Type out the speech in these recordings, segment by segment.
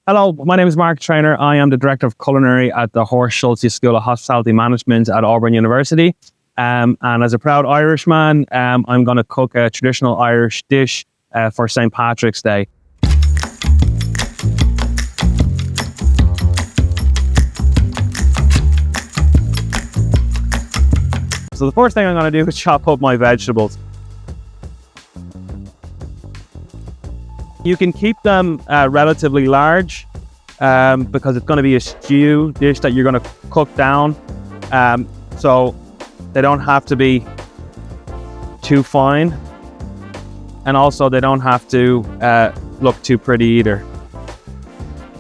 Hello, my name is Mark Traynor. I am the Director of Culinary at the Horst Schulze School of Hospitality Management at Auburn University. And as a proud Irishman, I'm going to cook a traditional Irish dish for St. Patrick's Day. So the first thing I'm going to do is chop up my vegetables. You can keep them relatively large because it's going to be a stew dish that you're going to cook down. So they don't have to be too fine. And also they don't have to look too pretty either.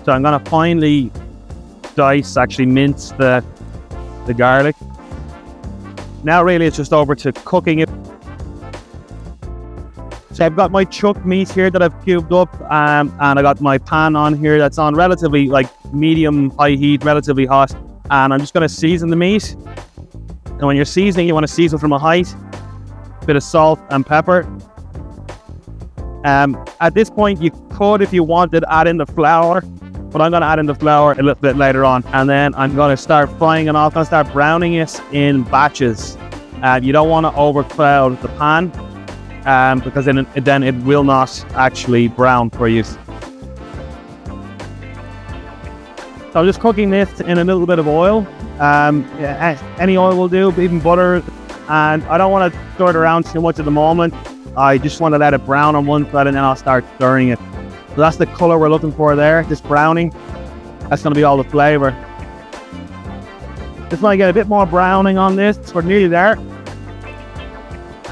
So I'm going to finely mince the garlic. Now really it's just over to cooking it. So I've got my chuck meat here that I've cubed up, and I got my pan on here that's on relatively medium high heat, relatively hot, and I'm just going to season the meat. And when you're seasoning, you want to season from a height, a bit of salt and pepper. At this point, you could, if you wanted, add in the flour, but I'm going to add in the flour a little bit later on. And then I'm going to start frying it off. I'm going to start browning it in batches. You don't want to overcrowd the pan. Because then it will not actually brown for you. So I'm just cooking this in a little bit of oil. Any oil will do, even butter. And I don't want to stir it around too much at the moment. I just want to let it brown on one side and then I'll start stirring it. So that's the color we're looking for there, just browning. That's going to be all the flavor. Just want to get a bit more browning on this. We're nearly there.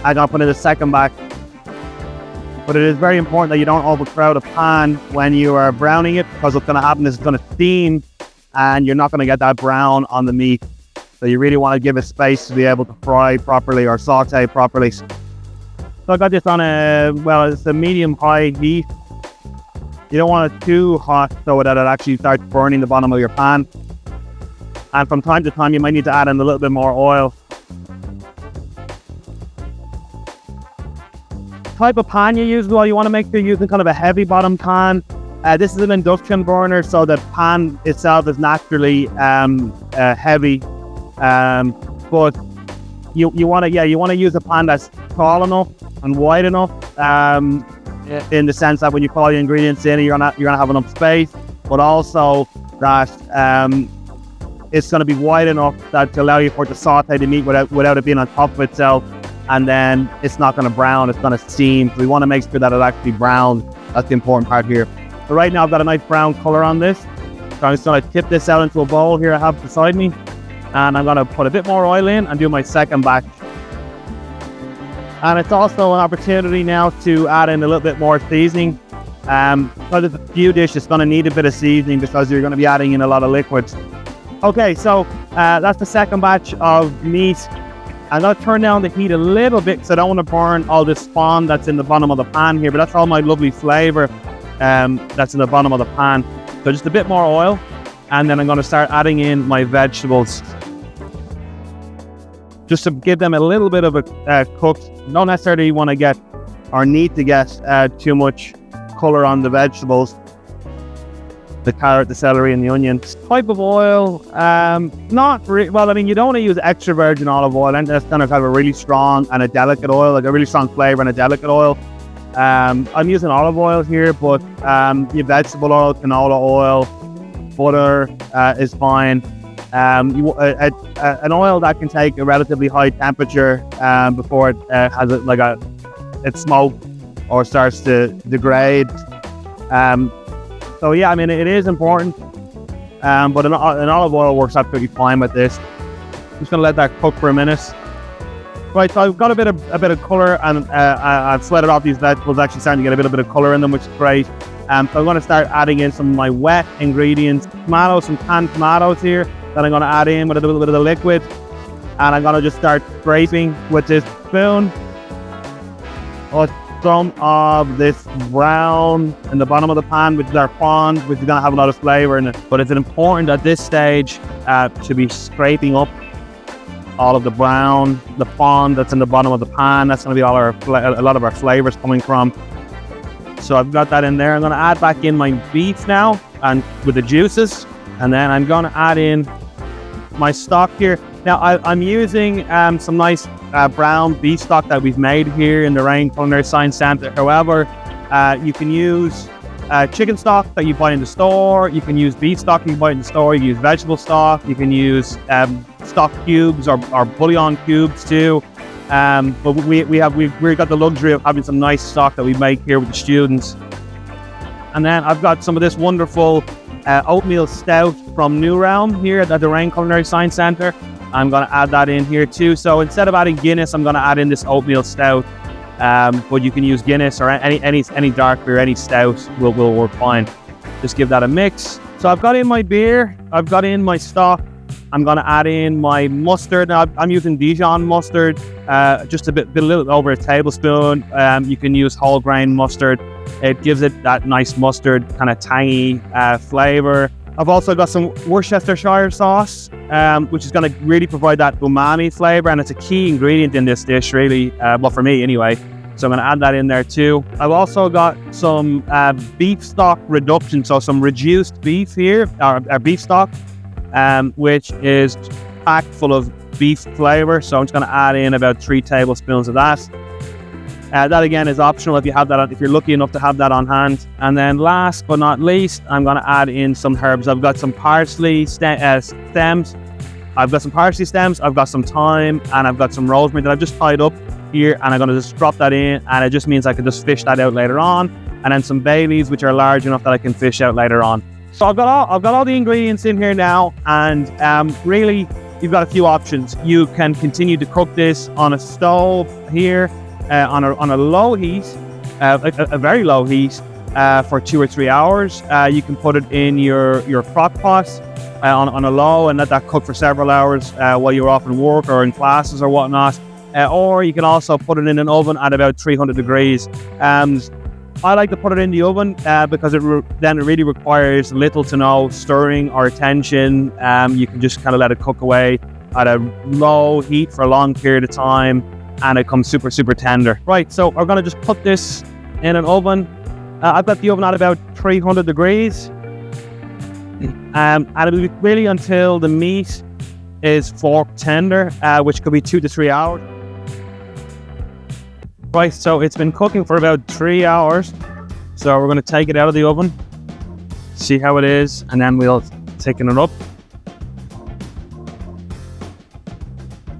I'm going to put in the second batch. But it is very important that you don't overcrowd a pan when you are browning it, because what's going to happen is it's going to steam and you're not going to get that brown on the meat. So you really want to give it space to be able to fry properly or saute properly. So I got this on it's a medium-high heat. You don't want it too hot so that it actually starts burning the bottom of your pan. And from time to time, you might need to add in a little bit more oil. Type of pan you use, well, you want to make sure you're using kind of a heavy bottom pan. This is an induction burner, so the pan itself is naturally heavy. But you want to use a pan that's tall enough and wide enough, in the sense that when you put all the ingredients in, you're gonna have enough space, but also that it's going to be wide enough that to allow you for it to saute the meat without it being on top of itself. And then it's not going to brown, it's going to steam. So we want to make sure that it actually browns. That's the important part here. So right now I've got a nice brown color on this. So I'm just going to tip this out into a bowl here I have beside me. And I'm going to put a bit more oil in and do my second batch. And it's also an opportunity now to add in a little bit more seasoning. Because it's a stew dish, it's going to need a bit of seasoning because you're going to be adding in a lot of liquids. Okay, so that's the second batch of meat. I'm going to turn down the heat a little bit because I don't want to burn all this spawn that's in the bottom of the pan here, but that's all my lovely flavor that's in the bottom of the pan. So just a bit more oil, and then I'm going to start adding in my vegetables. Just to give them a little bit of a cook. Don't necessarily want to get, or need to get too much color on the vegetables. The carrot, the celery, and the onion. Type of oil, not really. Well, I mean, you don't want to use extra virgin olive oil, and that's going to have a really strong and a delicate oil, like a really strong flavor and a delicate oil. I'm using olive oil here, but your vegetable oil, canola oil, butter is fine. An oil that can take a relatively high temperature before it has it's smoked or starts to degrade. So yeah, I mean, it is important, but an olive oil works absolutely fine with this. I'm just going to let that cook for a minute. Right, so I've got a bit of colour, and I've sweated off these vegetables, actually starting to get a bit of colour in them, which is great. So I'm going to start adding in some of my wet ingredients, some canned tomatoes here that I'm going to add in with a little bit of the liquid, and I'm going to just start scraping with this spoon. Some of this brown in the bottom of the pan, which is our fond, which is going to have a lot of flavor in it. But it's important at this stage to be scraping up all of the brown, the fond that's in the bottom of the pan. That's going to be a lot of our flavors coming from. So I've got that in there. I'm going to add back in my beef now, and with the juices, and then I'm going to add in my stock here. Now I'm using some nice brown beef stock that we've made here in the Rain Culinary Science Centre. However, you can use chicken stock that you buy in the store. You can use beef stock you buy in the store. You can use vegetable stock. You can use stock cubes or bouillon cubes too. But we've got the luxury of having some nice stock that we make here with the students. And then I've got some of this wonderful oatmeal stout from New Realm here at the Rain Culinary Science Centre. I'm going to add that in here too. So instead of adding Guinness, I'm going to add in this oatmeal stout. But you can use Guinness or any dark beer, any stout will work fine. Just give that a mix. So I've got in my beer, I've got in my stock. I'm going to add in my mustard. Now I'm using Dijon mustard, just a little over a tablespoon. You can use whole grain mustard. It gives it that nice mustard kind of tangy flavor. I've also got some Worcestershire sauce, which is going to really provide that umami flavor, and it's a key ingredient in this dish, really. Well, for me anyway. So I'm going to add that in there too. I've also got some beef stock reduction, so some reduced beef here, or beef stock, which is packed full of beef flavor. So I'm just going to add in about 3 tablespoons of that. That again is optional if you have that, if you're lucky enough to have that on hand. And then last but not least, I'm going to add in some herbs. I've got some parsley stems. I've got some parsley stems. I've got some thyme, and I've got some rosemary that I've just tied up here. And I'm going to just drop that in, and it just means I can just fish that out later on. And then some bay leaves, which are large enough that I can fish out later on. So I've got all the ingredients in here now, and really, you've got a few options. You can continue to cook this on a stove here. On a low heat, a very low heat, for 2 or 3 hours. You can put it in your crock pot on a low and let that cook for several hours while you're off in work or in classes or whatnot. Or you can also put it in an oven at about 300 degrees. I like to put it in the oven because then it really requires little to no stirring or attention. You can just kind of let it cook away at a low heat for a long period of time, and it comes super, super tender. Right, so we're going to just put this in an oven. I've got the oven at about 300 degrees. And it'll be really until the meat is fork tender, which could be 2 to 3 hours. Right, so it's been cooking for about 3 hours. So we're going to take it out of the oven, see how it is, and then we'll thicken it up.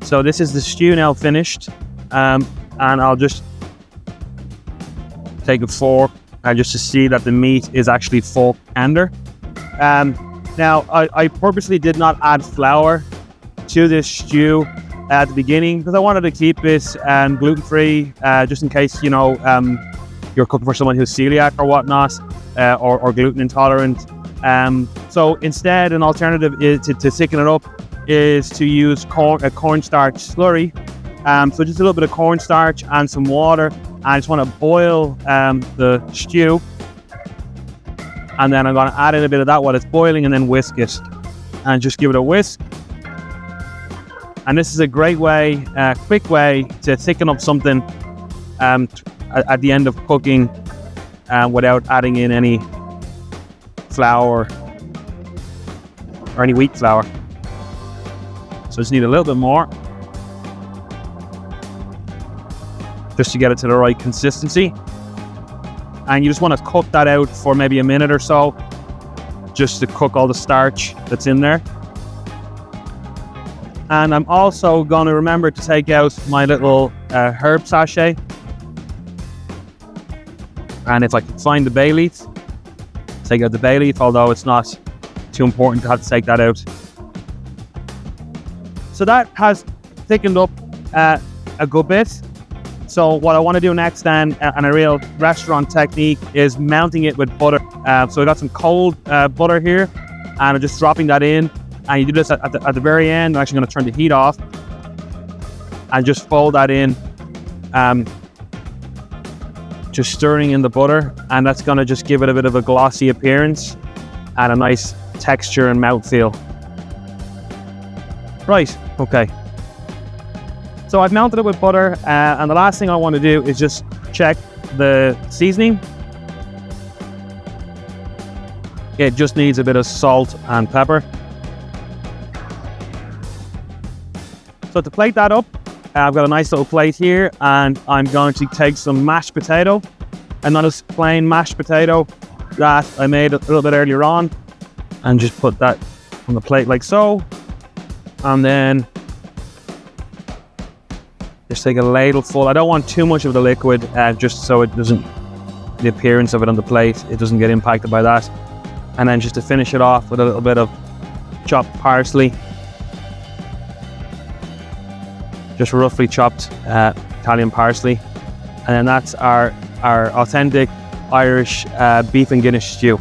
So this is the stew now finished. And I'll just take a fork just to see that the meat is actually fork tender. Now, I purposely did not add flour to this stew at the beginning because I wanted to keep this gluten-free, just in case, you're cooking for someone who's celiac or whatnot, or gluten intolerant. So instead, an alternative is to thicken it up is to use a cornstarch slurry. So just a little bit of cornstarch and some water. I just want to boil the stew, and then I'm going to add in a bit of that while it's boiling, and then whisk it, and just give it a whisk. And this is a great way, quick way to thicken up something at the end of cooking without adding in any flour or any wheat flour. So just need a little bit more, just to get it to the right consistency. And you just want to cook that out for maybe a minute or so, just to cook all the starch that's in there. And I'm also going to remember to take out my little herb sachet. And if I can find the bay leaf, take out the bay leaf, although it's not too important to have to take that out. So that has thickened up a good bit. So what I want to do next then, and a real restaurant technique, is mounting it with butter. So I got some cold butter here, and I'm just dropping that in. And you do this at the very end. I'm actually going to turn the heat off and just fold that in, just stirring in the butter, and that's going to just give it a bit of a glossy appearance and a nice texture and mouthfeel. Right, okay. So I've mounted it with butter, and the last thing I want to do is just check the seasoning. It just needs a bit of salt and pepper. So to plate that up, I've got a nice little plate here, and I'm going to take some mashed potato, and not a plain mashed potato that I made a little bit earlier on, and just put that on the plate like so. And then just take a ladle full. I don't want too much of the liquid, just so it doesn't, the appearance of it on the plate, it doesn't get impacted by that. And then just to finish it off with a little bit of chopped parsley, just roughly chopped Italian parsley. And then that's our authentic Irish beef and Guinness stew.